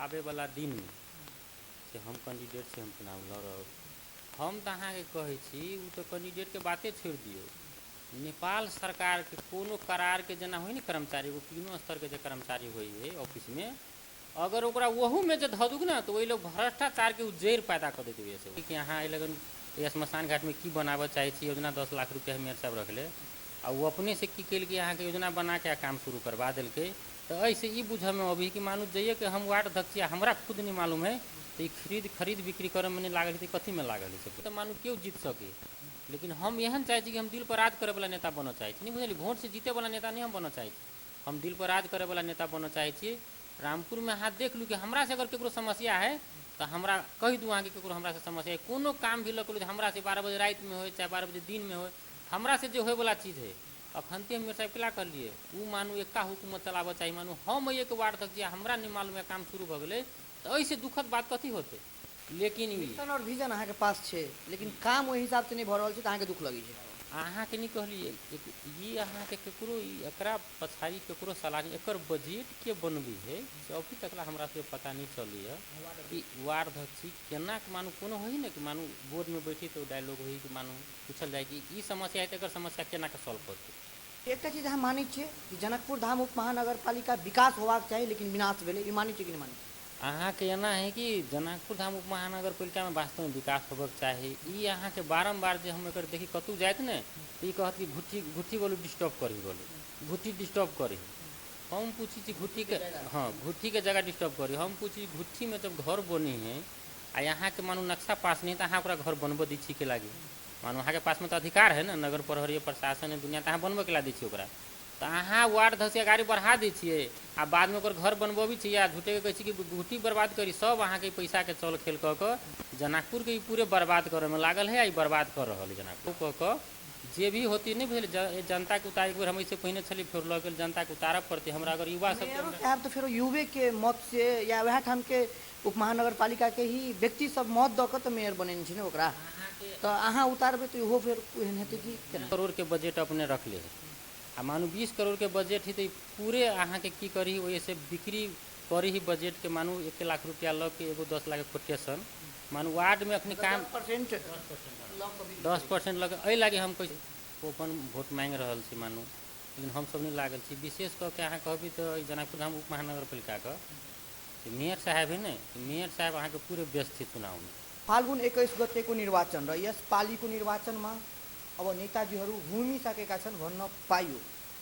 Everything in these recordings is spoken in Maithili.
आवे वाला दिन में से हम कैंडिडेट से हम चुनाव लड़ब। हम तो अहाँ के कहै छी उ तो कैंडिडेट के बाते छोड़ दियो। नेपाल सरकार के कोनो करार के जना होई न कर्मचारी वो तीनों स्तर के जो कर्मचारी होई है ऑफिस में, अगर ओकरा वहू में जो धऽ दूग ना तो वही लोग भ्रष्टाचार के उज्जैर पैदा कर देते वैसे कि यहाँ लगन स्मशान घाट में की बनाबऽ चाहे छी योजना 10 लाख रुपया मेयर साहब रखले आ वो अपने से की कल के यहाँ के योजना बना के काम शुरू करवा दिल के। तो ऐसे ही बुझ में अभी कि मानू जाइए कि हम वार्ड अध्यक्ष हमरा खुद नहीं मालूम है तो खरीद बिक्री करे में नहीं लागल थी कथी में लागल है तो मानू क्यों जीत सके। लेकिन हम एहन चाहे कि हम दिल पर राज करे वाला नेता बनना चाहे नहीं बुझलिए, वोट से जीते वाला नेता नहीं हम बनना चाहे, हम दिल पर राज करे वाला नेता बनना चाहे। रामपुर में हाथ देख लू कि हमरा से अगर केकरो समस्या है तो हमरा कह दूँ अहाँ केकरो हमरा से समस्या है, कोनो काम भी लग हमरा से 12 बजे रात में हो चाहे 12 बजे दिन में हो, हमरा से जो होए वाला चीज़ है अखनते हम मेरे साहब क्या कर लिए वो मानू एक्का हुकूमत चलाबऽ चाहिए। मानू हम एक वार्ड तक जे हमरा नहीं मालूम है काम शुरू हो गए तो ऐसे दुखद बात कथी होते। लेकिन मिशन और विजन अहाँ के पास है लेकिन काम वही हिसाब से नहीं भऽ रहल छै तो अहाँ के दुख लगी है। अहाँ के नहीं कहलिए ये अहाँ के केकरो एकरा पछाड़ी केकरो सलाह नहीं, एकर बजट के बनबी है से अभी तक हमरा से पता नहीं चली है कि वार्ड अध्यक्ष केना मानू कोनो होई ना कि मानू बोर्ड में बैठी तो डायलॉग होई कि मानू पूछल जाए कि ई समस्या है तो एकर समस्या केना के सॉल्व करते। एक चीज अहाँ मानै छियै कि जनकपुर धाम उप महानगर पालिका विकास होबाक चाहिए लेकिन विनाश भेलै, ई मानै छियै कि नहीं मानै? अहाँ के एना है कि जनकपुर धाम उप महानगर पालिका में वास्तव में विकास होबक चाही। ई अहाँ के बारम्बार जे हम एकर देखी कतौ जाइत ने तो कहत कि घुट्टी बोलू डिस्टर्ब करी बोलू घुट्टी डिस्टर्ब करी। हम पूछी छी घुट्टी के हाँ घुट्टी के जगह डिस्टर्ब करी। हम पूछी घुट्टी में जब घर बनी है आ यहाँ के मानू नक्शा पास नहीं तो अहाँ ओकरा घर बनबऽ दी छी के लागी, मानू अहाँ के पास में तो अधिकार है ना, नगर प्रहरी प्रशासन है दुनिया तो अहाँ बनबऽ के ला दी छी ओकरा तो अहाँ वार्ड अध्यक्ष गाड़ी बढ़ा दी छिए आ बाद में घर बनबी छी या झूठे के कहै छी कि घुट्टी बर्बाद करी सब अहाँ के पैसा के चल खेल कऽ जनकपुर के पूरे बर्बाद करे में लागल है, बर्बाद कर रहा है जनकपुर कऽ जे भी होती नहीं भेल जनता के उतार। एक बेर हम इससे पहले छली फिर लग गेल जनता के उतारब पड़ते हमरा अगर युवा सब तो फिर युवे के मत से या वह ठाम के उप महानगर पालिका के ही व्यक्ति सब मत दऽ कऽ तो मेयर बनेने छी ओकरा तो अहाँ उतारबे तो इहो फिर एहन हेतै कि करोड़ के बजट अपने रख ले आ मानू 20 करोड़ के बजट ही तो पूरे अहाँ के की करी वही से बिक्री करी ही बजट के मानू 1 लाख रुपया लग के एगो 10 लाख कोटेशन मानू वार्ड में अपने काम 10% लग एहि लागी हम कोई ओपन वोट मांग रहल छी मानू, लेकिन हम सब नहीं लागल छी। विशेष कऽ के अहाँ कहबी तो जनकपुर धाम उप महानगर पालिका के मेयर साहब है न मेयर साहब अहाँ के पूरे व्यस्त थी चुनाव में। फाल्गुन 21 गते को निर्वाचन र यस पालिको निर्वाचनमा अब नेताजीहरू घुमिसकेका छन् भन्न पाइयो।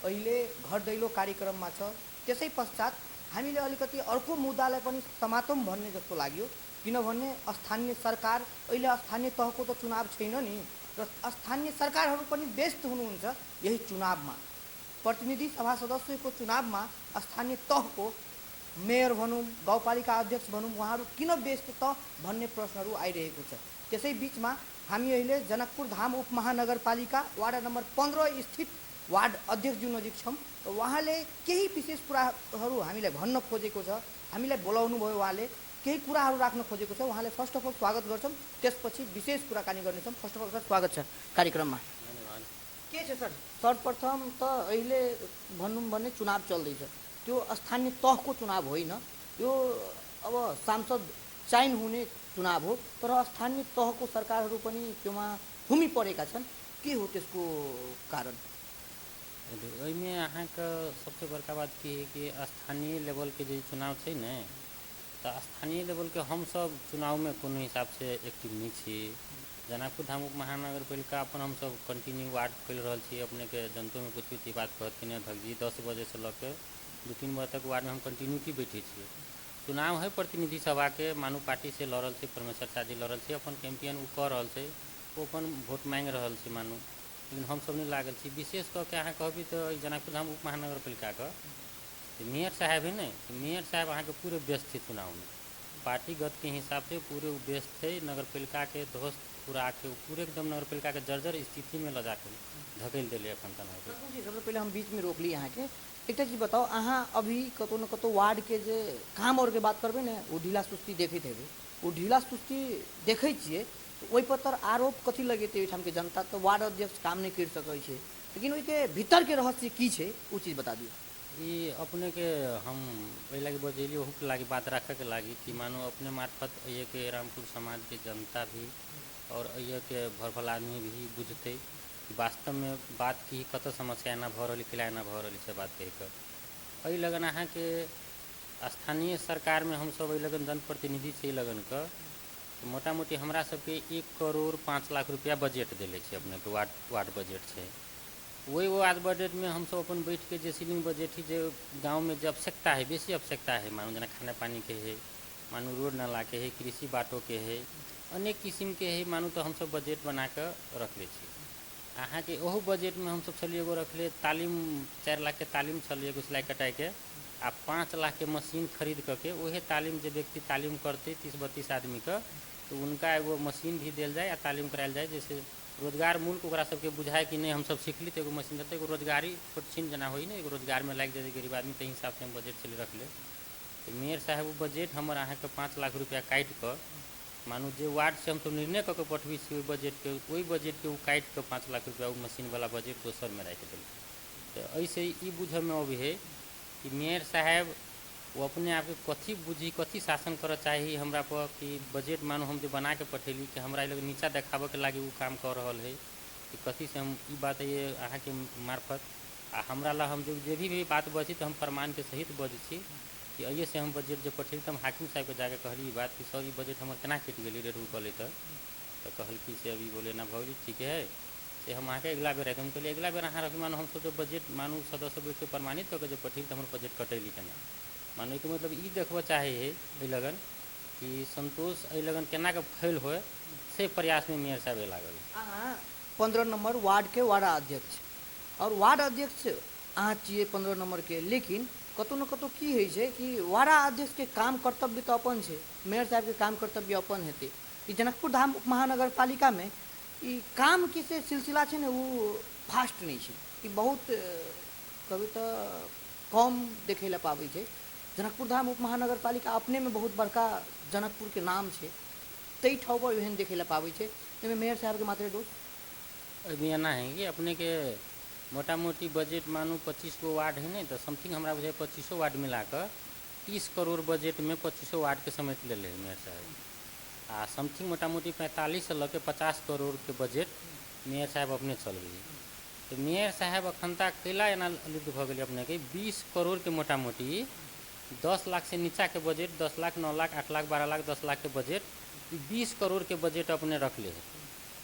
अहिले घर दैलो कार्यक्रममा छ। त्यसै पश्चात हामीले अलिकति अर्को मुद्दालाई पनि समातम भन्ने जस्तो लाग्यो किनभने स्थानीय सरकार अहिले स्थानीय तहको त चुनाव छैन नि र स्थानीय सरकारहरू पनि व्यस्त हुनुहुन्छ यही चुनावमा। प्रतिनिधि सभा सदस्यको चुनावमा स्थानीय तहको मेयर भनौँ गाउँपालिका अध्यक्ष भनौँ उहाँहरू किन व्यस्त त भन्ने प्रश्नहरू आइरहेको छ। त्यसै बिचमा हामी अहिले जनकपुर धाम उप महानगरपालिका वार्ड नम्बर 15 स्थित वार्ड अध्यक्षज्यू नजिक छौँ। उहाँले केही विशेष कुराहरू हामीलाई भन्न खोजेको छ, हामीलाई बोलाउनु भयो, उहाँले केही कुराहरू राख्न खोजेको छ। उहाँले फर्स्ट अफ अल स्वागत गर्छौँ, त्यसपछि विशेष कुराकानी गर्नेछौँ। फर्स्ट अफ अल सर स्वागत छ कार्यक्रममा। के छ सर सर्वप्रथम त अहिले भनौँ भने चुनाव चल्दैछ, त्यो स्थानीय तहको चुनाव होइन, यो अब सांसद चयन हुने चुनाव हो तर स्थानीय तहको सरकारहरू पनि त्योमा हुमी परेका छन्। के हो त्यसको कारण? में अहाँ का सबसे बड़का बात की है कि स्थानीय लेवल के जो चुनाव है न तो स्थानीय लेवल के हम सब चुनाव में कोनो हिसाब से एक्टिव नहीं छी। जनकपुर धाम उप महानगर पालिका अपन हम सब कंटिन्यू वार्ड खोल रहा छी। अपने के जनता में कुछ भी बात कहत कि अध्यक्ष जी 10 बजे से लग के 2-3 बजे तक वार्ड में हम कंटिन्यूटी बैठे छी। चुनाव है प्रतिनिधि सभा के मानू पार्टी से लड़ल से परमेश्वर शाह जी लड़ल से अपन कैंपेन वो कर रहा से वो अपन वोट मांग रहा से मानू, लेकिन हम सब नहीं लागल छी। विशेष कऽ के अहाँ कहबी तो जनकपुर धाम उप महानगर पालिका का मेयर साहब है न मेयर साहब अहाँ के पूरे व्यस्त थे चुनाव में, पार्टीगत के हिसाब से पूरे व्यस्त थे। नगर पालिका के ध्वस्त पूरा के पूरे एकदम नगर पालिका के जर्जर स्थिति में लगा के धकेल दिले। अपन सबसे पहले हम बीच में रोक ली यहाँ के एक चीज बताओ, अहाँ अभी कतौ न कतौ वार्ड के जे काम और के बात करबे न वो ढीला सुस्ती देखैत हेबै, वो ढीला सुस्ती देखै छियै तो ओहि पर आरोप कथी लगेते ओहिठाम के जनता तो वार्ड अध्यक्ष काम नहीं कर सकै छै, लेकिन ओहि के भीतर के रहस्य की छै वो चीज बता दियो। ये अपने के हम एहि लागी बजैली ओहू के लागी बात रखे के लागी कि मानो अपने मार्फत ये के रामपुर समाज के जनता भी और ये के भरभल आदमी भी बुझते कि वास्तव में बात की कत समस्या ना भ रही किला ना भ रही से बात कह कर एहि लगन अहाँ के स्थानीय सरकार में हम सब एहि लगन जनप्रतिनिधि से लगन का तो मोटा मोटी हमरा सबके 1,05,00,000 रुपया बजट दिले छे अपने के वार्ड बजट छे। वही वार्ड बजट में हम सब अपन बैठ के जे सीलिंग बजट ही जो गांव में जो आवश्यकता है बेसी आवश्यकता है मानो जना खाना पानी के है मानो रोड नाला के है कृषि बाटो के है अनेक किस्म के है मानो तो हम सब बजट बना कर रखले छी। अहाँ के ओहो बजट में हम सब छलिए एगो रखले तालीम 4 लाख के तालीम छलिए एगो सिलाई कटाई के आ 5 लाख के मशीन खरीद करके वही तालीम जो व्यक्ति तालीम करते 30-32 आदमी का तो उनका एगो मशीन भी दिल जाए आ तालीम करायल जाए जैसे रोजगार मूल्य ओकरा सबके बुझाए कि नहीं हम सब सीखली तो एगो मशीन देते एगो रोजगारी छोट छीन जना होई ना एगो रोजगार में लाग जाए गरीब आदमी तो हिसाब से हम बजट चले रख ले। तो मेयर साहब वो बजट हमार अहाँ के 5 लाख रुपया काट कर मानू जो वार्ड से हम सब निर्णय करके पठबी वही बजट के वही बजट के काट कर 5 लाख रुपया वो मशीन वाला बजट दोसर में रख दिल। तो ऐसे ही बुझ में अभी है कि मेयर साहब वो अपने आप के कथी बुझी कथी शासन कर चाहिए हमरा पर कि बजट मानो हम जो बना के पठेली कि हमरा लोग नीचा देखावे के लागे वो काम कर रहा है कि कथी से हम ई बात ये अहाँ के मार्फत आ हमरा ला हम जो भी बात बची तो हम प्रमाण के सहित बजे छी कि अइए से हम बजट जो पठेली तो हम हाकिम साहब के जाके कहली बात कि सर ये बजट हमर केना कटि गेली रेट कहले तो कहल कि से अभी बोले ना भौली ठीक है से हम अहाँ के अगला बेर हम कहलिए अगला बेर अहाँ रखी मानो हम सब जो बजट मानू सदस्य बैठ के प्रमाणित करके जो पठेली तो हमर बजट कटेली केना मानो के मतलब ई देखबो चाहे है एहि लगन कि संतोष एहि लगन केना के फैल होए से प्रयास में मेयर साहब लागल। अहाँ 15 नंबर वार्ड के वार्ड अध्यक्ष और वार्ड अध्यक्ष अहाँ छियै 15 नंबर के लेकिन कतौ न कतौ की होइ छै कि वार्ड अध्यक्ष के काम कर्तव्य तो अपन छै मेयर साहब के काम कर्तव्य अपन हेतै कि जनकपुर धाम महानगर पालिका में ई काम के से सिलसिला छै ने वो फास्ट नहीं छै कि बहुत कभी तो कम देखे ला पाबै छै। जनकपुर धाम उप महानगर पालिका अपने में बहुत बड़का जनकपुर के नाम है तई ठाव पर एहन देखे ला पाबै छै एमे मेयर साहब के मात्र दोष अभी एना है कि अपने के मोटा मोटी बजट मानू 25 गो वार्ड है नहीं तो समथिंग हमरा बुझे 25 वार्ड मिलाकर 30 करोड़ बजट में 25 वार्ड के समेट ले मेयर साहब आ समथिंग मोटा मोटी 45 से लऽ के 50 करोड़ के बजट मेयर साहब अपने चल गई। तो मेयर साहब अखन तक कैला एना लुप्त भ गेलै अपने के 20 करोड़ के मोटा मोटी 10 लाख से नीचा के बजट 10 लाख 9 लाख 8 लाख 12 लाख 10 लाख के बजट 20 करोड़ के बजट अपने रख ले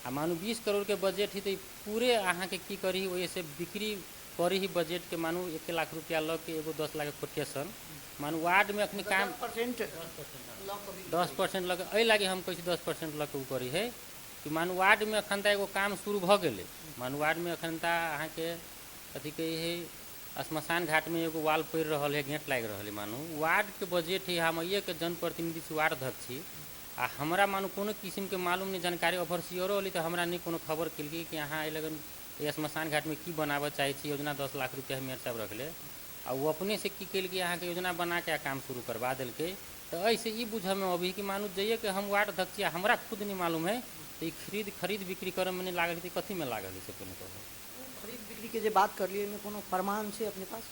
आ मानू 20 करोड़ के बजट ही तो पूरे अहाँ के की करी वही से बिक्री करी ही बजट के मानू 1 लाख रुपया लऽ के एगो 10 लाख के कोटेशन मानू वार्ड में अखनी काम 10% लऽ के एहि लागी हम कहै छी 10% लऽ के उ करी है कि मानू वार्ड में अखन एगो काम शुरू भ गेलै मानू वार्ड में अखन अहाँ के कथी कही है श्मशान घाट में एगो वाल पड़ रहा है गेट लाग रहा है मानू वार्ड के बजट है हम ये के जनप्रतिनिधि से वार्ड अध्यक्ष छी आ हमरा मानू कोनो किस्म के मालूम नहीं जानकारी ओवरसियरो होली तो हमरा नहीं कोनो खबर केलकी कि अहाँ लगन श्मशान घाट में की बनाबे चाहे छी योजना 10 लाख रुपया मेयर साहब रखले आ वो अपने से की केलकी अहाँ के योजना बना के काम शुरू करवा दिल्के। तो ऐसे ई बुझ में अभी कि मानू जाइए कि हम वार्ड अध्यक्ष छी हमरा खुद नहीं मालूम है तो खरीद बिक्री करे में नहीं लागल है कथी में लागल है से कोनो कहो खरीद बिक्री के जो बात कर लिए में कोनो प्रमाण से अपने पास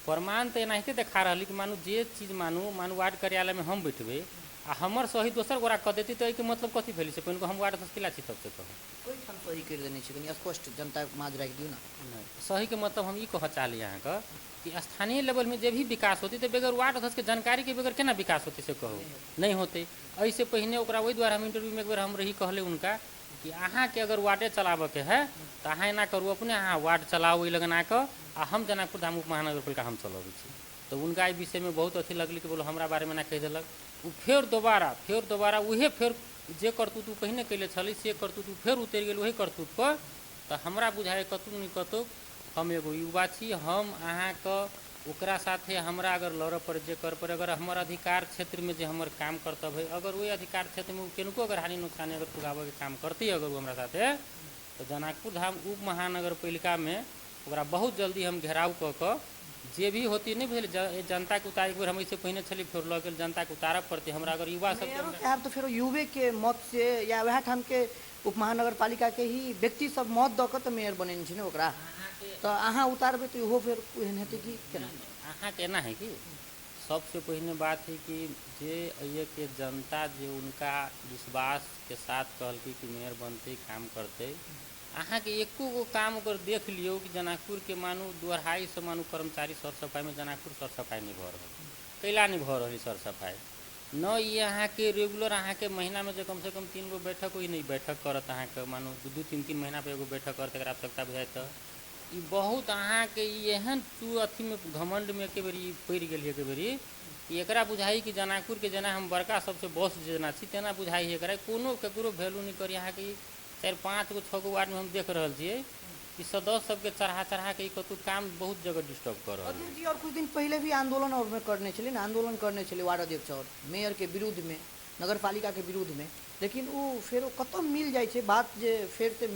प्रमाण तो एनाहिते देखा रही कि मानू जे चीज मानू वार्ड कार्यालय में हम बैठबे आ हमर सही दोसर गोरा कह देती तो के मतलब कथी भेली से को हम वार्ड अध्यक्ष किला छी सबसे कहो कोई ठाम सही कर देने छै कनी स्पष्ट जनता माज राख दियो ना सही के मतलब हम ई कह चाहली अहाँ का कि स्थानीय लेवल में जे भी विकास होती तो बगैर वार्ड अध्यक्ष के जानकारी के बगैर केना विकास होती से कहो नहीं होते। ऐसे पहले ओकरा वही द्वारा हम इंटरव्यू में एक बार हम रही कहले उनका कि अहाँ के अगर वार्डे चलाबे के है तो अहाँ एना करू अपने अहाँ वार्ड चलाओ ई लगना के आ हम जनकपुर धाम उप महानगर पालिका हम चलाबे छी। तो उनका ई विषय में बहुत अथी लगली कि बोलो हमरा बारे में ना कह दिलक उ फिर दोबारा उहे फिर जे करतूत उ पहिने कैले छली से करतूत उ फिर उतर गेल वही करतूत पर तो हमरा बुझाए कतू नहीं कतू हम एगो युवा छी हम अहाँ के ओकरा साथे हमरा अगर लड़ पर जे कर पर अगर हमर अधिकार क्षेत्र में जे हमर काम कर्तव्य है अगर वही अधिकार क्षेत्र में केनको अगर हानि नुकसान अगर पुगावे के काम करती अगर वो हमरा साथे तो जनकपुर धाम उप महानगर पालिका में ओकरा बहुत जल्दी हम घेराव क जे भी होती नहीं बुझल जनता के उतारे, एक बेर हम इससे पहले छली फिर लऽ गेल जनता के उतारऽ पड़ते हमरा। अगर युवा सब मेयरो साहब तो फिर युवे के मत से या वह ठाम के उपमहानगर पालिका के ही व्यक्ति सब मत दऽ कऽ तऽ मेयर बनेने छै ने ओकरा, तऽ अहाँ उतारबै तऽ इहो फिर एहन हेतै कि केना? अहाँके एना है कि सबसे पहिने बात है कि जे ये के जनता जे उनका विश्वास के साथ कहलकै कि मेयर बनते काम करते, अहाँके एको गो काम अगर देख लियो कि जनकपुर के मानू 2-250 से मानू कर्मचारी सर सफाई में जनकपुर सर सफाई नहीं भऽ रहल, कैला नहीं भऽ रही सर सफाई न। ये अहाँ के रेगुलर अहाँ के महीना में जो कम से कम 3 गो बैठक हुई नहीं बैठक करत, अहाँ के मानू 2-3 महीना पे एगो बैठक करत अगर आवश्यकता बुझाए तो ई बहुत अहाँ के एहन चू अथी में घमंड में एके बेरी पड़ि गेल एके बेरी एकरा बुझाई कि जनकपुर के जेना हम बड़का सबसे बॉस जेना छी तेना बुझाई एकरा, कोनो ककरो वैल्यू नहीं करी। अहाँ के 4-5 गो 6 गो वार्ड में हम देख रहल छियै कि सदस्य सबके चढ़ा के कतौ काम बहुत जगह डिस्टर्ब कर रहल अध्यक्ष जी और कुछ दिन पहले भी आंदोलन और में करने चले ना, आंदोलन करने चले वार्ड अध्यक्ष और मेयर के विरुद्ध में, नगर पालिका के विरुद्ध में, लेकिन वो फिर कतौ मिल जाए छै बात जे फिर से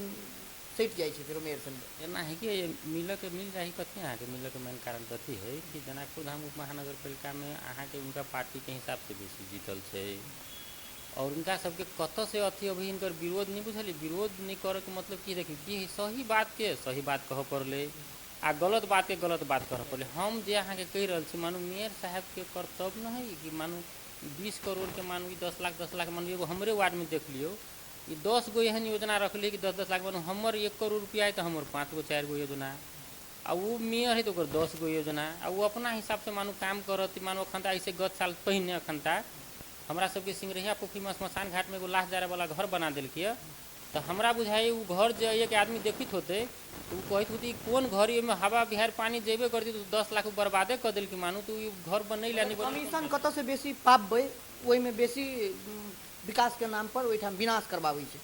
सटि जाए छै फिर मेयर संग। एना है कि मिल जाए कथी अहाँ के मिल के मेन कारण कथी है कि जनकपुर धाम उप महानगर पालिका में अहाँ के उनका पार्टी के हिसाब से बेसी जीतल छै और उनका सबके कतऽ से अथी अभी इनकर विरोध नहीं बुझल, विरोध नहीं करे के मतलब की देखी कि सही बात के सही बात कह पड़ले आ गलत बात के गलत बात कह पड़ले। हम जे अहाँ के कह रहल छी मानू मेयर साहब के कर्तव्य न है कि मानू 20 करोड़ के मानू 10 लाख मानू एगो हमरे वार्ड में देख लियो ये 10 गो एहन योजना रखले कि 10-10 लाख मानू हमर 1 करोड़ रुपया है तो हमर 5 गो 4 गो योजना आ वो मेयर है तो ओकर 10 गो योजना आ वो अपना हिसाब से मानू काम करत। मानू अखनता ऐसे गत साल पहले अखनता हमरा सबके सिंगरहिया पोखरी में श्मशान घाट में एगो लाश जारे वाला घर बना दिलकै, तो हमरा बुझाई वो घर जो एक आदमी देखित होते तो कहत होती कौन घर में हवा बिहार पानी जेबे करती तो 10 लाख बर्बादे कर दिल कि मानू तो घर बनैला नहीं कमीशन कतऽ से बेसी पाबै ओहि में बेसी विकास के नाम पर ओहिठाम विनाश करवाबै छै,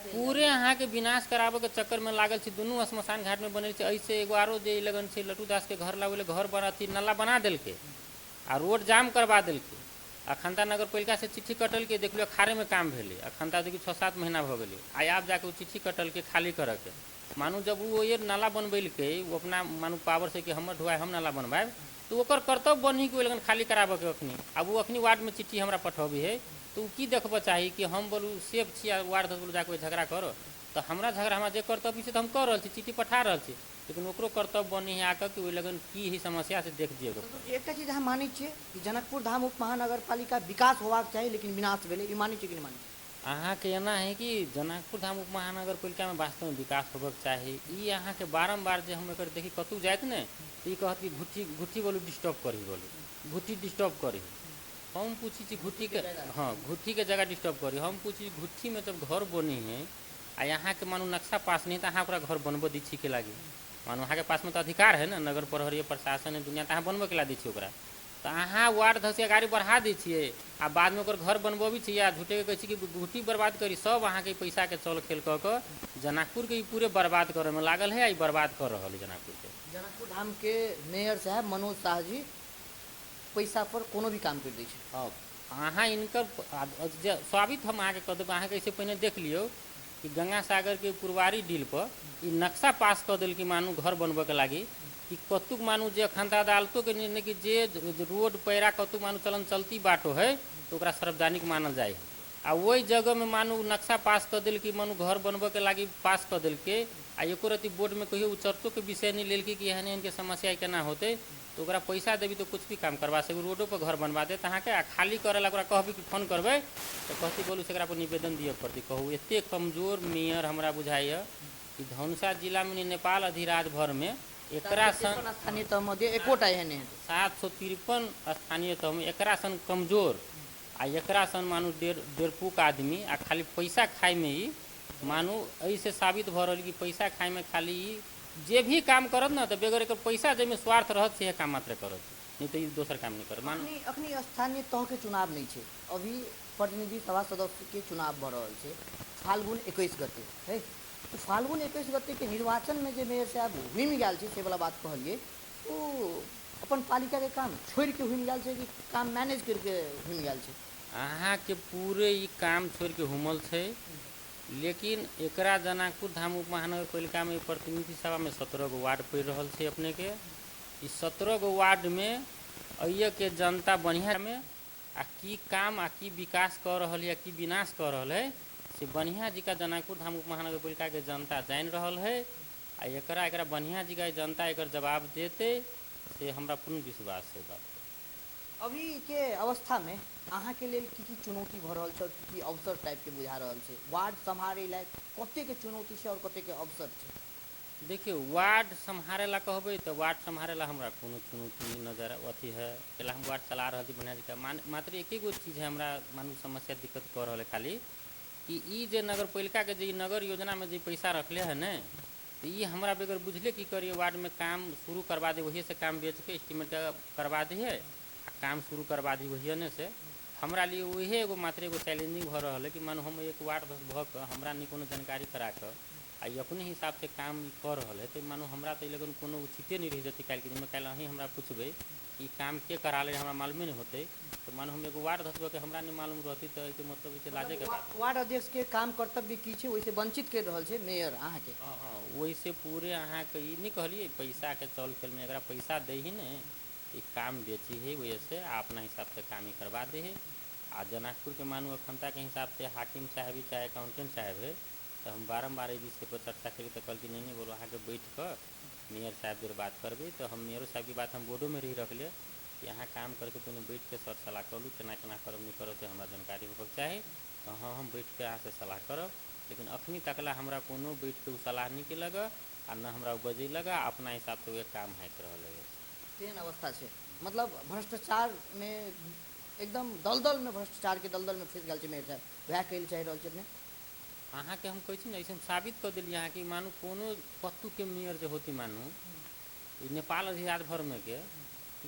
पूरे अहाँ के विनाश कराबे के चक्कर में लागल छै। दुनू श्मशान घाट में बनल छै, ऐसे एगो आरो जे लगन छै लट्टू दास के घर लावे घर बना थी नाला बना दिलकै आ रोड जाम करवा दिलकै। अखनता नगर पालिका से चिट्ठी कटल के देख लियो खारे में काम भेले, अखनता देखिए 6-7 महीना भ गेले आब जाके वो चिट्ठी कटल के खाली करे के। मानू जब वो ये नाला बनबेलकै वो अपना मानू पावर से कि हमर ढुआई हम नाला बनबाए तो ओकर कर्तव्य बनी कि लगन खाली कराबे के अखनी। अब वो अखनी वार्ड में चिट्ठी हमरा पठबी है तो की देखबे चाही कि हम बोलू सेफ छी वार्ड 10 बोलू जाके झगड़ा करो तो हमरा झगड़ा हमरा जे कर्तव्य से तो हम कर रहल छी चिट्ठी पठा रहल छी, लेकिन ओकरो कर्तव्य बनी है आकर कि ओहि लगन की ही समस्या से देख दिए। एक चीज हम मानै छियै कि जनकपुर धाम उप महानगर पालिका विकास होबाक चाही लेकिन विनाश भेलै, ई मानै छियै कि नहीं मानै? अहाँ के एना है कि जनकपुर धाम उप महानगर पालिका में वास्तव में विकास होबक चाही। ई अहाँ के बारम्बार जे हम एकर देखी कतौ जाइत ने तो ई कहत कि घुट्टी बोलू डिस्टर्ब करी, बोलू घुट्टी डिस्टर्ब करी। हम पूछी छी घुट्टी के, हाँ घुट्टी के जगह डिस्टर्ब करी। हम पूछी घुट्टी में जब घर बनी है आ यहाँ के मानू नक्शा पास नहीं तो अहाँ ओकरा घर बनबो दी छी के लागी, मानू अहाँ के पास में तो अधिकार है ना, नगर प्रहरी प्रशासन है दुनिया तो अहाँ बनबो के ला दी छी ओकरा, तो अहाँ वार्ड 10 के गाड़ी बढ़ा दी छियै आ बाद में ओकर घर बनबोबी छी या झूठे के कहै छी कि घुट्टी बर्बाद करी। सब अहाँ के पैसा के चल खेल कऽ के जनकपुर के पूरे बर्बाद करे में लागल है, बर्बाद कर रहल है जनकपुर के। जनकपुर धाम के मेयर साहब मनोज शाह जी पैसा पर कोनो भी काम कर दै छै। अहाँ इनकर स्वाभित हम अहाँ के कह देब, अहाँ के ऐसे पहले देख लियो कि गंगा सागर के पुरवारी डील पर ई नक्शा पास कर दिल कि मानू घर बनबे के लागी कि कतुक मानू जे अखनता अदालतों के निर्णय कि जे रोड पैरा कतुक मानू चलन चलती बाटो है तो ओकरा सार्वजनिक मानल जाए आ वही जगह में मानू नक्शा पास कर दिल कि मानू घर बनबे के लागी पास कर दिल के आ एको रति बोर्ड में कहियो चर्चो के विषय नहीं लेल कि एहन के समस्या केना होते तो ओकरा पैसा देवी तो कुछ भी काम करवा सके, रोडो पर घर बनवा दे अहाँ के आ खाली करेला ओकरा कहबी कि फोन करबे तो कहती बोलू से पर निवेदन दिए पड़ती। कहू एते कमजोर मेयर हमरा बुझाइए कि धनुषा जिला में नेपाल अधिराज भर में एकरा सन स्थानीय तह में एकोटा एहन 753 स्थानीय तह में एकरा सन कमजोर आ एकरा सन मानू डेढ़पुक आदमी आ खाली पैसा खाए में ही मानू ऐसे साबित भ रही कि पैसा खाए में खाली जे भी काम करत ना तो बेगर एक पैसा जे में स्वार्थ रहत से काम मात्र करत, नहीं तो दोसर काम नहीं करत। मानू अखनी स्थानीय तह के चुनाव नहीं है, अभी प्रतिनिधि सभा सदस्य के चुनाव भ रहा है फाल्गुन 21 गते है, तो फाल्गुन 21 गते के निर्वाचन में जो मेयर साहब हुई गया से वाला बात कहलिए वो अपन पालिका के काम छोड़ के हुई गया कि काम मैनेज करके हुई गया? अहाँ के पूरे ई काम छोड़ के हुमल है, लेकिन एकरा जनकपुर धाम उप महानगर पालिका में प्रतिनिधि सभा में 17 गो वार्ड पड़ रहा है अपने के इस 17 गो वार्ड में अइए के जनता बढ़िया में आ की काम आ की विकास कर रहल है, की विनाश कर रहल है से बढ़िया जी का जनकपुर धाम उप महानगर पालिका के जनता जान रहल है। आ एकरा बढ़िया जी का जनता एक जवाब देते से हमरा पूर्ण विश्वास है बात। अभी के अवस्था में अहाँ के लेल की चुनौती भ रहल छै, की अवसर टाइप के बुझा रहल छै? वार्ड संभाले लायक कते के चुनौती छै और कते के अवसर छै? देखिए वार्ड संभाले ला कहबे तो वार्ड संभाले ला हमरा कोनो चुनौती नजर अथी है। पहला हम वार्ड चला रही बढ़िया जी का मात्र एक गो चीज है हमरा मानू समस्या दिक्कत कर रहा है खाली कि ई जे नगर पालिका के जे नगर योजना में जे पैसा रखले है न तो ये हमरा बेगर बुझले की करिए वार्ड में काम शुरू करवा दे, वही से काम बेच के एस्टिमेट करवा दी है आ काम शुरू करवा दी वही ने से हमरा लिए वही एगो मात्र एगो चैलेंजिंग भ रहा है कि मानो हम एक वार्ड भ के हमरा नहीं कोनो जानकारी करा के आ अपने हिसाब से काम कर रहा है तो मानो हमरा तो लगन कोनो उचिते नहीं रह जाती कल के दिन में कल अहीं हमरा पूछबे कि काम के करा ले हमरा मालूम नहीं होते तो मानो हम एगो वार्ड धसबे के हमरा नहीं मालूम रहती तो एके मतलब इसे लाजे के बात। वार्ड अध्यक्ष के काम कर्तव्य की छै वैसे वंचित कर रहल छै मेयर अहाँ के? हाँ वैसे पूरे अहाँ के ई नहीं कहलिए पैसा के चल खेल में अगर पैसा दे ही न काम बेची है वजह से अपना हिसाब से काम ही करवा दे है। आ जनकपुर के मानू अखनता के हिसाब से हाकिम साहब ही चाहे अकाउंटेंट साहब है तो हम बारम्बार इस विषय पर चर्चा करी तो कल की नहीं बोलो अहाँ के बैठ कर मेयर साहब जब बात करबे तो हम मेयर साहब की बात हम बोर्डो में रही रख लिया कि यहाँ काम करके तुमने बैठ के सर सलाह कर लूँ केना केना करब नहीं करो तो हमारा जानकारी होकर चाहे तो हाँ हम बैठ के अहाँ से सलाह करब। लेकिन अखनी तकला हमरा कोनो बैठ के सलाह नहीं के लगा आ न हमरा बजे लगा अपना हिसाब से वे काम है तेन अवस्था से मतलब भ्रष्टाचार में एकदम दलदल में भ्रष्टाचार के दलदल में फंस गल छै मेयर साहब वह कह चाह रहल छै? अहाँ के हम कहै छी ऐसे हम साबित कर दिली अहाँ कि मानू कोनो पत्तू के मेयर जो होती मानू नेपाल आजाद भर में के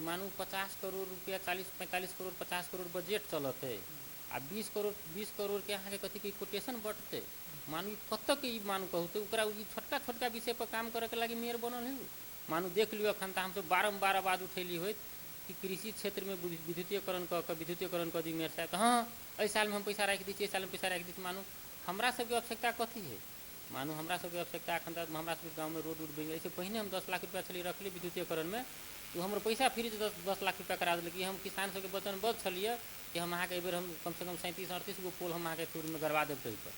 मानू 50 करोड़ रुपया 40-45 करोड़ 50 करोड़ बजट चलते आ 20 करोड़ के अहाँ के कथी के कोटेशन बटते मानू कत के मानू कहते ओकरा छोटका छोटका विषय पर काम करे के लगी मेयर बनल है। मानू देख लियो अखन हम सब बारम्बार आवाज उठेली हो कि कृषि क्षेत्र में विद्युतीकरण कर दी मेयर साहब हाँ एहि साल में हम पैसा राखि दी साल में पैसा राखि दी। मानू हमरा सबके आवश्यकता कथी है? मानू हमरा सबके आवश्यकता अखन तक हमरा सबके गाँव में रोड बन गए पहले हम 10 लाख रुपया छली रखली विद्युतीकरण में तो हमारे पैसा फ्री 10 लाख रुपया करा दिल कि हम किसान सबके वचनबद्ध छलिए कि हम अहाँ के बेर हम कम से कम 37-38 गो पोल हम अहाँ के टूर में करवा देव कहीं पर।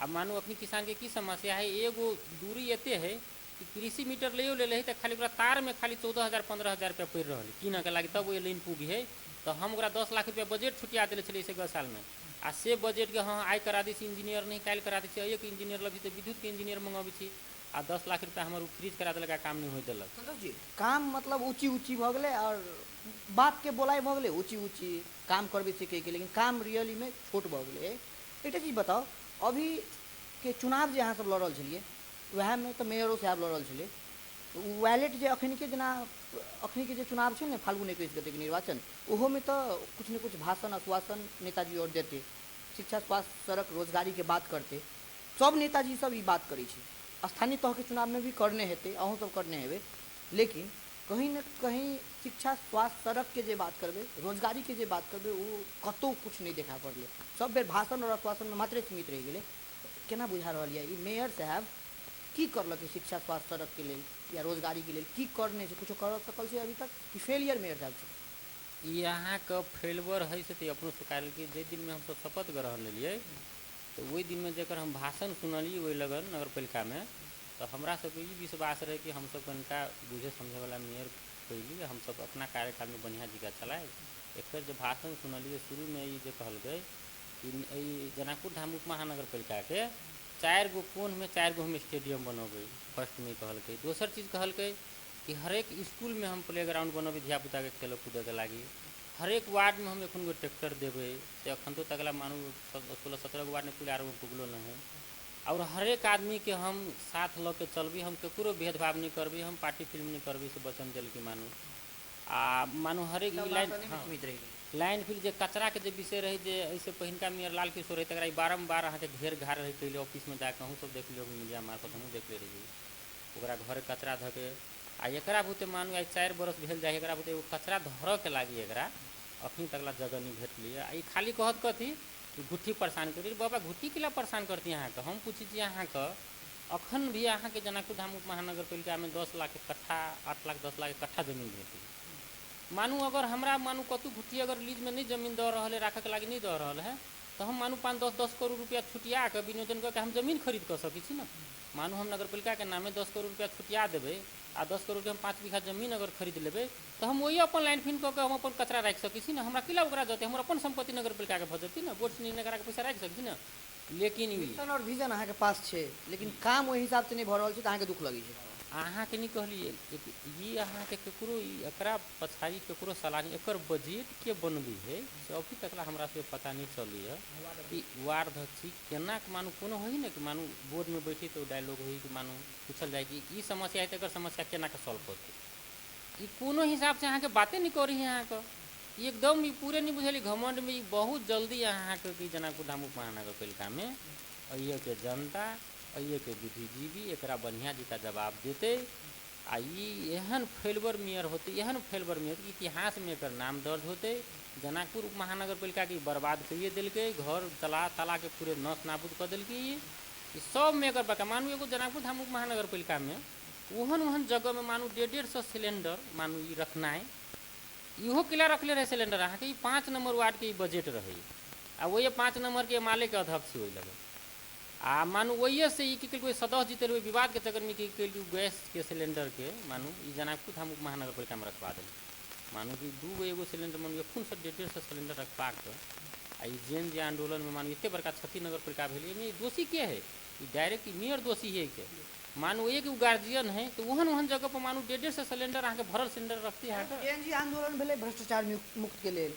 अब मानू अपनी किसान के की समस्या है एगो दूरी एते है कि कृषि मीटर ले ले तो खाली तार में खाली 14,000-15,000 रुपया पड़ रहा है कीन के लगे तब वो लाइन पूगी है तो हम 10 लाख रुपया बजट छुटिया दिले छे इसे 10 साल में आ से बजट के हाँ आई करा दी इंजीनियर नहीं काल करा दी एक इंजीनियर लगी तो विद्युत के इंजीनियर मंगाबी छी आ 10 लाख रुपया हमारे फ्रीज करा दिल काम नहीं हो दिलक। संतोष जी काम मतलब ऊँची भ गए और बात के बोलाई भ गए ऊँची काम करबे सीखे के लेकिन काम रियली में छोट भ गए। एक चीज बताओ अभी के चुनाव जो अहाँ सब लड़ल छलिए वह में तो मेयरो साहब लड़ल छे तो वैलेट जो अखन के जो चुनाव है फाल्गुन 21 गते के निर्वाचन ओहो में तो कुछ न कुछ भाषण आश्वासन नेताजी और देते शिक्षा स्वास्थ्य सड़क रोजगारी के बात करते सब नेताजी सब ये बात करे स्थानीय तह के चुनाव में भी करने हेते अहूँ सब करने हेबे लेकिन कहीं न कहीं शिक्षा स्वास्थ्य सड़क के जे बात करबे रोजगारी के जे बात करबे वो कतो कुछ नहीं देखा पड़ले सब बेर भाषण और आश्वासन में मात्रे सीमित रह गए। केना बुझा रहा है मेयर साहब की करलक शिक्षा स्वास्थ्य सड़क के लिए या रोजगारी के लिए की करने से कुछ कर सकल से अभी तक कि फेलियर मेयर साहब से? यहाँ का फेलवर है से अपनो स्वीकार कि जे दिन में हम सब शपथ ग्रहण लिए तो वही दिन में जब हम भाषण सुनलिए वही लगन नगर पालिका में तो हमरा सबके ये विश्वास रहे कि हम सब कनिका बुझे समझे वाला मेयर कैली हम सब अपना कार्यकाल में बढ़िया जगह चलाए। एक जब भाषण सुनलिए शुरू में ये जो कहल गए कि जनकपुर धाम उप महानगर पालिका के 4 गो कोन में 4 गो हम स्टेडियम बनोबे फर्स्ट में कहल गए। दोसर चीज़ कहल गए कि हर एक स्कूल में हम प्ले ग्राउंड बनोबे धियापुता के खेल कूदे के लगी हर एक वार्ड में हम एखन गो ट्रैक्टर देवे तो अखन तो तगला मानू 16-17 गो वार्ड में पुलिया पुगलो नहीं है और हर एक आदमी के हम साथ ल के चलबी हम केकरो भेदभाव नहीं करबी हम पार्टी फिल्म नहीं करबी से वचन दिल की मानू हर एक लाइन फिर जो कचरा के जो विषय रहे जे ऐसे पहिनका मेयर लाल किशोर रहे तक बारम्बार अहाँ के घेर घार रहे कैले ऑफिस में जाकर हम सब देख लियो मीडिया मार्फत हम देख ले रही ओकरा घर कचरा धके आ एकरा बुते मानू आज 4 बरस भेल जाए एकरा बुते एगो कचरा धर के लागी एकरा अखनी तकला जगह नहीं भेटली आ खाली कहत कथी घुट्टी परेशान करी बाबा घुट्टी के लिए परेशान करती यहाँ का हम पूछी थी यहाँ का अखन भी अहाँ के जनकपुर धाम उप महानगर पालिका में 10 लाख के कट्ठा 8 लाख 10 लाख के कट्ठा जमीन भेटी। मानू अगर हमरा मानू कतु घुटी अगर लीज में नहीं जमीन दे रहा है राखे के लागी नहीं दे रहा है तो हम मानू 5-10 करोड़ रुपया छुटिया के विनियोजन करके हम जमीन खरीद कर सकी छी ना। मानू हम नगर पालिका के नामे 10 करोड़ रुपया छुटिया देवे आ 10 करोड़ के हम 5 बीघा जमीन अगर खरीद लेवे तो हम वही अपन लाइन फिन करके हम अपन कचरा रख सकी छी ना। हमरा किला ओकरा जते हम अपन संपत्ति नगर पालिका के भजती ना बोर्ड से नगर के पैसा रख सकी ना। लेकिन मिशन और विजन अहाँ के पास छे लेकिन काम वही हिसाब से नहीं भ रहल छै त अहाँ के दुख लगी छै। अहाँ के नहीं कहलिए ये अहाँ के केकरो एकरा पछाड़ी केकरो सलाह एकर बजट के बनबी है से अभी तक हमरा से पता नहीं चली है कि वार्ड अध्यक्ष केना के मानू कोनो होई ना कि मानू बोर्ड में बैठी तो डायलॉग होई कि मानू पूछल जाए कि ई समस्या है तो एकर समस्या केना के सॉल्व होते। ई कोनो हिसाब से अहाँ के बातें नहीं करी है अहाँ के एकदम ई पूरे नहीं बुझली घमंड में बहुत जल्दी अहाँ के जनकपुर धाम उप महानगर पालिका में अइए के जनता अइए के बुद्धिजीवी एकरा बढ़िया जीता जवाब देते आ एहन फेलवर मेयर होते एहन फेलवर मेयर इतिहास में एकर नाम दर्ज होते। जनकपुर उप महानगर पालिका के बर्बाद करिए दिलके घर तला ताला के पूरे नस नाबूद कर दिलके। ये सब में एकर बका मानू एगो जनकपुर धाम उप महानगर पालिका में ओहन ओहन जगह में मानू 150 सिलेंडर मानू ये रखना है इहो किला रखले रहे सिलेंडर अहाँ के 5 नंबर वार्ड के बजट रहे आ वही 5 नंबर के माले के अध्यक्ष हो लगे आ मानू वही से कि कोई सदस्य जीते हुए विवाद के चक्कर में कि गैस के सिलेंडर के मानू ये जनकपुर धाम उप महानगर पालिका में रखवा दें। मानू कि 2 एगो सिलेंडर मानू एखन से 150 सिलेंडर रखवा के आ जेन जे आंदोलन में मानू इतने बड़का क्षति नगर पालिका भेल दोषी के है डायरेक्ट मेयर दोषी है के मानू एक गार्जियन है तो ओहन ओहन जगह पर मानू 150 सिलेंडर अहाँ के भरल सिलेंडर रखती है। एनजी आंदोलन भेले भ्रष्टाचार मुक्त के लेल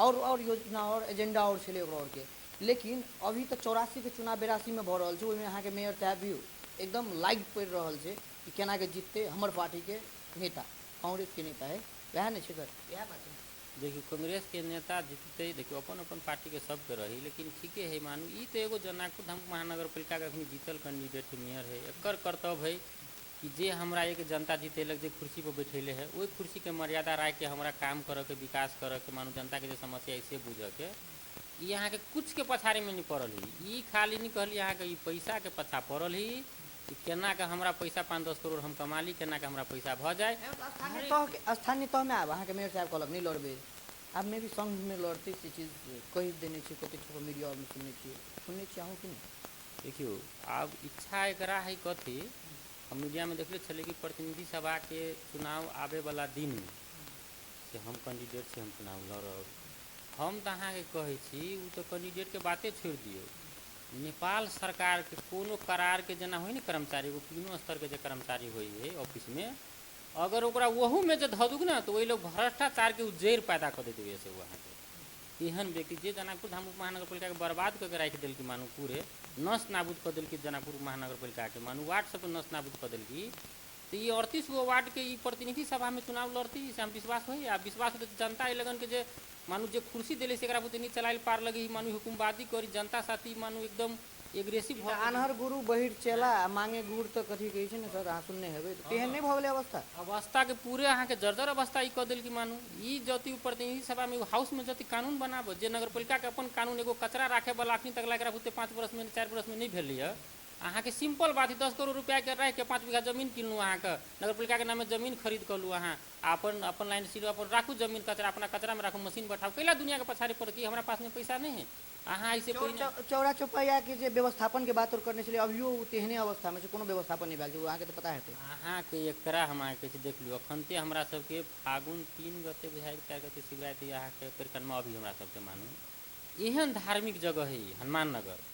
और योजना और एजेंडा और छले और के लेकिन अभी तो 84 के चुनाव 82 में भ रहल छै ओहिमे अहाँ के मेयर साहब भी एकदम लाइट पड़ रहल छै कि केना के जीतते हमर पार्टी के नेता कांग्रेस के नेता है वह नहीं सर यह बात है। देखियो कांग्रेस के नेता जीतते देखियो अपन अपन पार्टी के सबके रही लेकिन ठीके है मानू ई तो एगो जनकपुर धाम महानगर पालिका के अखनी जीतल कैंडिडेट मेयर है एकर कर्तव्य है कि जे हमरा एक जनता जीतेलक जे कुर्सी पर बैठेले है वही कुर्सी के मर्यादा राख के हमरा काम करे के विकास करे के मानू जनता के जो समस्या है से बुझे के ई अहाँ के कुछ के पछाड़ी में नहीं पड़ल ही ई खाली नहीं कहली अहाँ के ई पैसा के पछा पड़ल ही केना के हमरा पैसा 5-10 करोड़ हम कमा ली केना के हमरा पैसा भ जाए। स्थानीय तह में आब अहाँ के मेयर साहब कहलक नहीं लड़बे अब मैं भी संघ में लड़ते से चीज कही देने छी कते ठो मीडिया में सुनने छी अहूँ कि नहीं। देखियो अब इच्छा एकरा है कथी हम मीडिया में देखले छले कि प्रतिनिधि सभा के चुनाव आवे वाला दिन में से हम कैंडिडेट से हम चुनाव लड़ब हम तो अहाँ के कहे छी उ तो कैंडिडेट के बातें छोड़ दियो नेपाल सरकार के कोनो करार के जना होई न कर्मचारी एगो तीनों स्तर के जो कर्मचारी होई है ऑफिस में अगर ओकरा वहू में जो धदुक ना तो वही लोग भ्रष्टाचार के जेर पैदा कर देते वैसे वहाँ के एहन व्यक्ति जे जनकपुर धाम महानगर पालिका के बर्बाद करके रख दिल मानू पूरे नस नाबूद कर दिल जनकपुर महानगर पालिका के मानू वार्ड सब नस नाबूद कर दिल तो ये 38 गो वार्ड के प्रतिनिधि सभा में चुनाव लड़ती से हम विश्वास होई आ विश्वास हो जनता लगन के जे मानू जे कुर्सी दिले से नहीं चलाइल पार लगी मानू हुकुमबादी करी जनता साथी मानू एकदम एग्रेसिव आनहर गुरु बहिर चेला मांगे गुड़ तो कथी कही छै न सर अहाँ सुनने हेबै तेहन नहीं भ गेलै अवस्था के पूरे अहाँ के जर्जर अवस्था ई क देल कि मानू ई जति प्रतिनिधि सभा में हाउस में जति कानून बनाबो जे नगर पालिका के अपन कानून एगो कचरा राखे वाला अखनी तक लग रहा 5 वर्ष में 4 वर्ष में नहीं भेलै अहाँ के सिंपल बात है 10 करोड़ रुपया के रख के 5 बीघा जमीन किनलू अहाँ के नगर पालिका के नाम जमीन खरीद कलू अहाँ अपन लाइन सीरो अपन राखू जमीन कचरा अपना कचरा में राखू मशीन बैठाओ कैला दुनिया के पछाड़ी पड़ कि हमारा पास में पैसा नहीं है अहाँ ऐसे चौरा चौपैया के जे व्यवस्थापन के बात और करने छलै अभियो तेहने अवस्था में कोनो व्यवस्थापन नहीं भेल छै अहाँ के तो पता हेतै अहाँ के एकरा हम कैसे देख लियो अखनते हमरा सबके फागुन 3 गते बुझाइ 4 गते शिवरात्रि अहाँ के परिक्रमा अभी हमरा सबके मानू एहन धार्मिक जगह है हनुमान नगर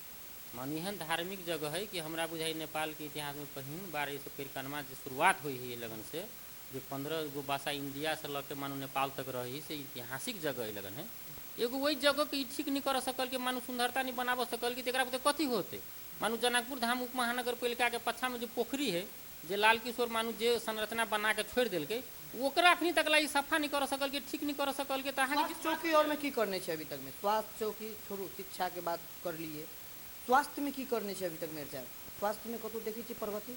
मानू एहन धार्मिक जगह है कि हमरा बुझाई नेपाल के इतिहास में पहिल बार ये परिक्रमा जो शुरुआत हुई है ये लगन से जो 15 गो भाषा इंडिया से लग के मानू नेपाल तक रही से ऐतिहासिक जगह लगन है एगो वही जगह के ठीक नहीं कर सकल के मानू सुंदरता नहीं बनाब सकल कि तेकरा बुते कथी होते मानू जनकपुर धाम उप महानगर पालिका के पछा में जो पोखरी है जे लाल किशोर मानू जे संरचना बना के छोड़ दिल के ओकरा अखनी तक ला सफा नहीं कर सकल के ठीक नहीं कर सकल के चौकी और में की करने छै अभी तक में स्वास्थ्य चौकी छोड़ू शिक्षा के बात कर लिए स्वास्थ्य में की करने छै अभी तक मेरे साहब स्वास्थ्य में कतौ देखी छी प्रगति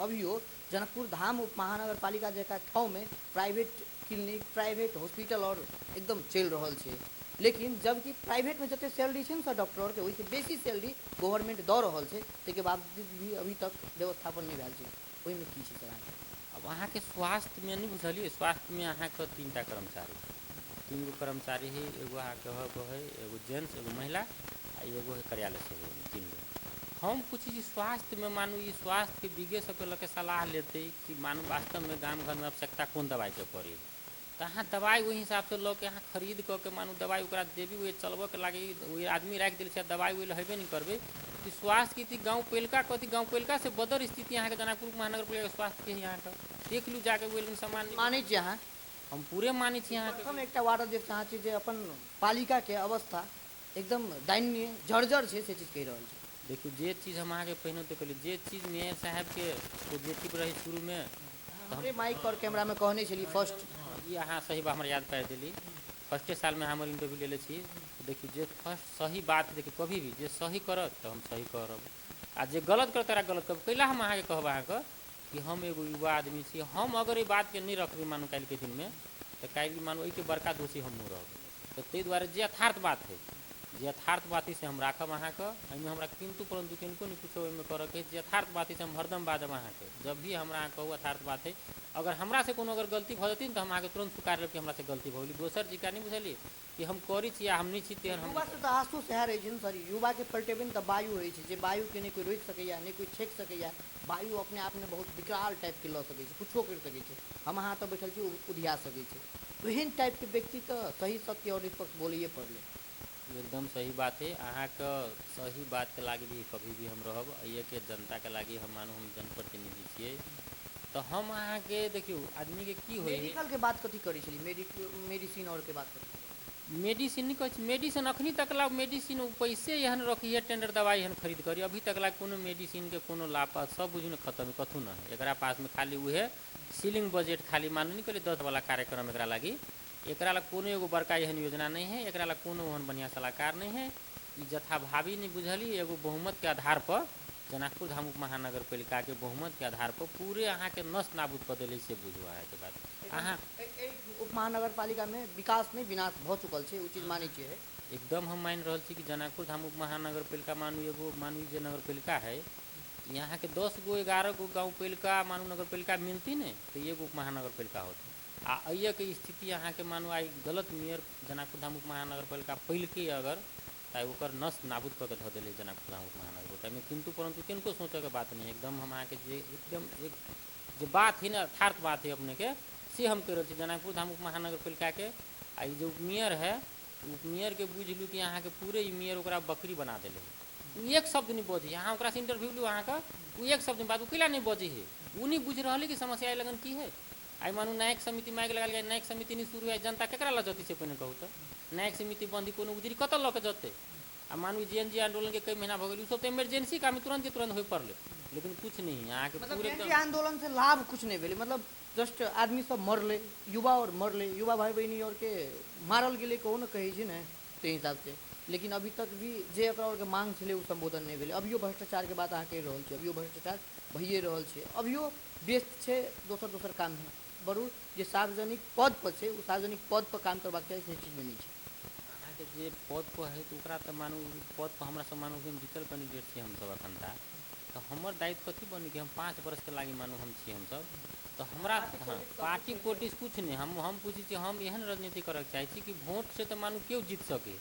अभियो जनकपुर धाम उप महानगर पालिका जका ठाव में प्राइवेट क्लिनिक प्राइवेट हॉस्पिटल और एकदम चल रहल छै लेकिन जबकि प्राइवेट में जते सैलरी छै सर डॉक्टर के वैसे बेसी सैलरी गवर्नमेंट दऽ रहल छै, ताहिके बावजूद भी अभी तक व्यवस्थापन नहीं भेल छै। ओहिमे की छै सर अहाँके? अब अहाँके स्वास्थ्य में नहीं बुझलिए, स्वास्थ्य में अहाँके 3टा कर्मचारी, 3 गो कर्मचारी है, एगो अहाँके है एगो जेंट्स एगो महिला आ एगो है कार्यालय से 3 गो। हम कुछ चीज स्वास्थ्य में मानू ये स्वास्थ्य के विज्ञ सबके लगे सलाह लेते कि मानू वास्तव में गाँव घर में आवश्यकता कौन दवाई के पड़ी, तो अहाँ दवाई वही हिसाब से लऽ के अहाँ खरीद कऽ के मानू दवाई ओकरा देवी वही चलबऽ के लागी वही आदमी राखि दिल छै, दवाई वही हेबे नहीं करबे कि स्वास्थ्य की गाँव पहिलका कथी गाँव पहिलका से बदर स्थिति अहाँके जनकपुर महानगर पालिका स्वास्थ्य के यहाँ का देख लू जाके वो सामान मानै छी अहाँ? हम पूरे मानै छी अहाँ प्रथम एकटा वार्ड अध्यक्ष चाहै छी जे अपन पालिका के अवस्था एकदम दयनीय जर्जर छै से चीज कहि रहल छै। देखियो जे चीज हम अहाँके पहिने तो कहलिए जे चीज मेयर साहब के पॉजिटिव रही शुरू में हमरे माइक और कैमरा में कहने छली फर्स्ट ये अहाँ सही बात हमरा याद पारि देली, फर्स्टे साल में हमर इंटरव्यू लेले छी, तो देखिए जे फर्स्ट सही बात देखिए कभी भी जे सही करत तो हम सही करब आ जे गलत करत तोरा गलत करब। कैला हम अहाँके कहब अहाँके कि हम एगो युवा आदमी छी, हम अगर ई बात के नहीं रखबी मानू काल्हि के दिन में तो काल्हि मानू एहि के बड़का दोषी हम रहब। तो ताहि दुआरे जे यथार्थ बात है जे यथार्थ बाती से हम राखब अहाँके, एहिमे हमरा किंतु परंतु किनको नहीं कुछो ओहिमे करके जे यथार्थ बाती से हम हरदम बाजब अहाँके। जब भी हमरा अहाँ कहू यथार्थ बात है, अगर हमरा से कोनो अगर गलती भऽ जेतै तो हम अहाँके तुरंत स्वीकार लेब कि हमरा से गलती भऽ गेलै। दोसर जी का नहीं बुझलिए कि हम करी छी या हम नहीं छी तेहन हम युवा से तो आसू सएह रहै छै ने सर, युवा के पलटेबे तऽ वायु होइ छै जे वायु के नहीं कोई रोकि सकैया नहीं कोई छेक सकैया। वायु अपने आप में बहुत विकराल टाइप के लऽ सकै छै, कुछो करि सकै छै। हम अहाँ तऽ बैठल छी उधिया सकै छै, एहन टाइप के व्यक्ति तो सही सत्य और निष्पक्ष बोलिए पड़ले। एकदम सही बात है अहाँके, सही बात के लागी भी कभी भी हम रहब। ये के जनता के लागी हम मानू हम जनप्रतिनिधि छियै तो हम अहाँके देखियो आदमी के की होई मेडिकल के बात कथी करै छली, मेडिसिन और के बात करी मेडिसिन नहीं कहै छी, मेडिसिन अखनी तक ला मेडिसिन पैसे एहन रखिए टेंडर दवाई एहन खरीद करी, अभी तक ला कोनो मेडिसिन के कोनो लाभ सब बुझू ने खत्म कथू ना है एकरा पास में। खाली उहे सीलिंग बजट खाली मानू नहीं कहली 10 वाला कार्यक्रम एकरा लागी, एकरा ला कोनो एगो बड़का एहन योजना नहीं है, एकरा ला कोनो ओहन बढ़िया सलाहकार नहीं है। ई जथाभावी नहीं बुझली एगो बहुमत के आधार पर जनकपुर धाम उप महानगर पालिका के बहुमत के आधार पर पूरे अहाँ के नष्ट नाबूद कर दिले से बुझवा है के बात अहाँ उप महानगर पालिका में विकास नहीं विनाश भ चुकल छै, उ चीज मानै छियै एकदम हम मान रहल छी कि जनकपुर धाम उप महानगर पालिका मानू एगो मानू जे नगर पालिका है यहाँ के 10 गो 11 गो गाँव पालिका मानू नगर पालिका मिलती ने तो एगो उप महानगर पालिका होती। आ अइए के स्थिति अहाँ के मानू आई गलत मेयर जनकपुर धाम उप महानगर पालिका पहिलके अगर ताकि ओकर नष्ट नाबूद करके धऽ देले जनकपुर धाम उप महानगर पालिका में, किंतु परंतु किनको सोचे के बात नहीं। एकदम हम अहाँ के जे एकदम एक जे बात है ना यथार्थ बात है अपने के से हम कह रहल छी। जनकपुर धाम उप महानगर पालिका के आ जो उपमेयर है उपमेयर के बुझ लू कि अहाँ के पूरे ई मेयर ओकरा बकरी बना देले, एक शब्द नहीं बजी। अहाँ ओकरा से इंटरव्यू लू अहाँ का एक शब्द बात कैला नहीं बजी है, वो नहीं बुझ रही कि समस्या लगन की है। आई मानू न्यायिक समिति माइक लगा लिया, न्यायिक समिति नहीं शुरू है, जनता केकरा ला जती से पहिने कहू तो न्यायिक समिति बंदी कोनो उजरी कत लऽ के जते। आ मानू जेएनजी आंदोलन के कई महीना भ गेल, सब तो इमरजेंसी काम तुरंत के तुरंत हो पड़ले, लेकिन कुछ नहीं है अहाँ के मतलब पूरे जेएनजी आंदोलन से लाभ कुछ नहीं भेले, मतलब जस्ट आदमी सब मरले, युवा और मरले, युवा भाई बहनी और के मारल गेले कहू न कहै छै ने ते हिसाब से। लेकिन अभी तक भी जे एकरा और के मांग छले उ संबोधन नहीं भेले। अभियो भ्रष्टाचार के बात अहाँ कहि रहल छी, अभियो भ्रष्टाचार भइए रहल छै, अभियो व्यस्त छै दोसर काम है बरू जे सार्वजनिक पद पर छै उ सार्वजनिक पद पर काम करबाक चाही से चीज में नहीं छै। अहाँ के जे पद पर है तो ओकरा तो मानू पद पर हमरा सब मानू कि हम जीतल कैंडिडेट छी हम सब अखन ता तो हमर दायित्व कथी बनी कि हम 5 वर्ष के लागी मानू हम छी हम सब तो हमरा पार्टी पोलिटिक्स कुछ नहीं। हम पूछी छी हम एहन राजनीति करे चाहे छी कि वोट से तो मानू क्यों जीत सके,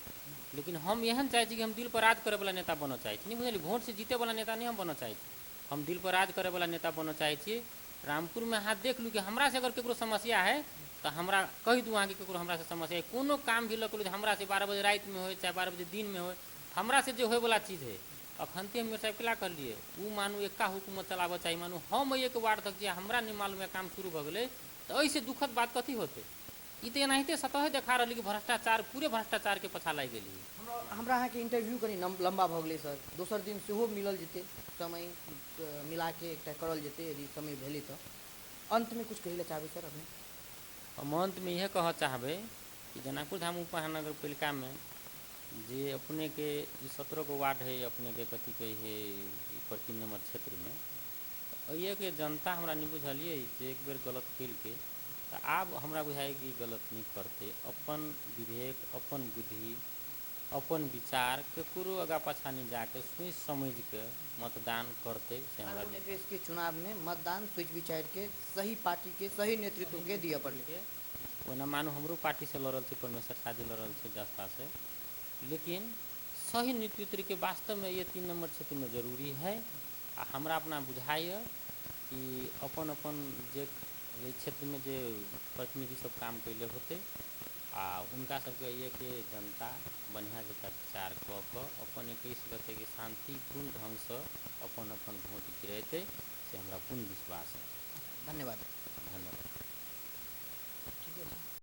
लेकिन हम एहन चाहे छी कि हम दिल पर राज करे वाला नेता बनना चाहे छी। नहीं बुझलिए वोट से जीते वाला नेता नहीं हम बनना चाहे छी, हम दिल पर राज करे वाला नेता बनना चाहे छी। रामपुर में हाथ देख लू कि हमरा से अगर केकरो समस्या है तो हमरा कह दू अहाँ कि केकरो हमरा से समस्या है, कोनो काम भी लग हमरा से 12 बजे रात में हो चाहे 12 बजे दिन में हो, हमरा से जो होए वाला चीज़ है अखनते हम साहब क्या कर लिए वो मानू एक्का हुकूमत चलाबऽ चाहिए। मानू हम एक वार्ड तक जे हमरा नहीं मालूम है काम शुरू हो गए तो ऐसे दुखद बात कथी होते। ई तो एनाहिते सतह देखा रही कि भ्रष्टाचार पूरे भ्रष्टाचार के पछा लग गई। हमरा अहाँ के इंटरव्यू कनी लंबा भ गेलै सर, दोसर दिन सेहो मिलल जेतै, समय मिला के एकटा करल जेतै यदि समय भेलै तो। अंत में कुछ कहले चाहबे सर अपने? हम अंत में यह कह चाहबे कि जनकपुर धाम उप महानगर पालिका में जे अपने के 17 गो वार्ड है अपने के कथी कही है प्रति नंबर क्षेत्र में, तो ये के जनता हमरा नहीं बुझलिए जे एक बेर गलत खेल के तो आब हमरा बुझाइ कि गलत नहीं करते, अपन विवेक, अपन बुद्धि, अपन विचार केकरो आगा पाछा नहीं जाके सोच समझ के मतदान करते से हमरा सार्वजनिक देश के चुनाव में मतदान सोच विचार के सही पार्टी के सही नेतृत्व के दिए पड़े। ओना मानू हमरो पार्टी से लड़ल थे, परमेश्वर शादी लड़ल थे जसपा से, लेकिन सही नेतृत्व के वास्तव में ये 3 नंबर क्षेत्र में जरूरी है। आ हमरा अपना बुझाइए कि अपन अपन जे क्षेत्र में जे प्रतिनिधि सब काम कैले होते आ उनका सबके ये कि जनता बढ़िया जगह विचार कऽ के अपन 21 गते के शांतिपूर्ण ढंग से अपन अपन वोट गिरेते से हमरा पूर्ण विश्वास है। धन्यवाद। धन्यवाद।